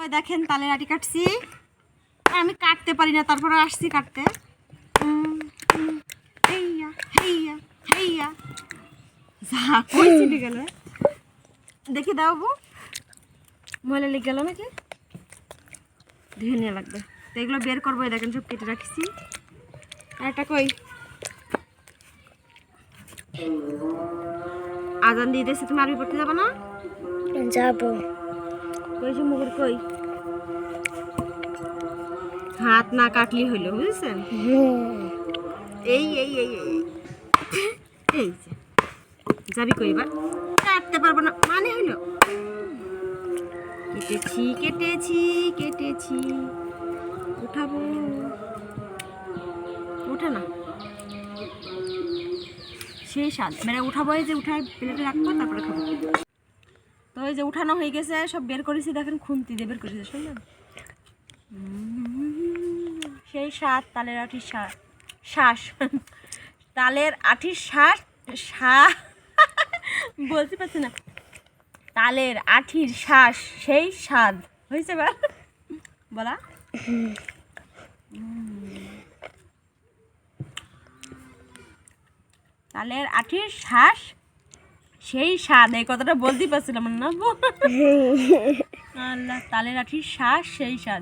ওই দেখেন তালের আটি কাটছি, আমি কাটতে পারি না, তারপরে আসছি কাটতে। হেইয়া হেইয়া হেইয়া যা কইছি গেল, দেখি দাও গো, ময়লা লেগে গেল নাকি, ধুয়ে নেওয়া লাগবে। তো এগুলো বের করবো, দেখেন সব কেটে রাখছি। আর একটা কই আজান দিয়ে দিয়েছে, তুমি আরবি পড়তে যাবে না? যাবো। কই যে মুগুর কই, হাত না কাটলি হইলো, বুঝছেন? এই এই এই এই এই যে যাবি কই, এবার কাটতে পারবো না মানে হইলো। কেটেছি কেটেছি কেটেছি, উঠাবো, উঠে না, সেই স্বাদ। মানে উঠাবো, এই যে উঠায় প্লেটে রাখবো, তারপরে খাবো। তো এই যে উঠানো হয়ে গেছে, সব বের করেছি, দেখেন খুন্তি দিয়ে বের করেছি, শুনলেন? সেই স্বাদ, তালের আঠির শ্বাস, তালের আঠির শ্বাস বলতে পারছি না, তালের আঠির শ্বাস, সেই স্বাদ হয়েছে বা বলা। তালের আঠির শ্বাস, সেই স্বাদ, এই কথাটা বলতেই পারছিলাম না। আল্লাহ, তালের আঠির শ্বাস, সেই স্বাদ।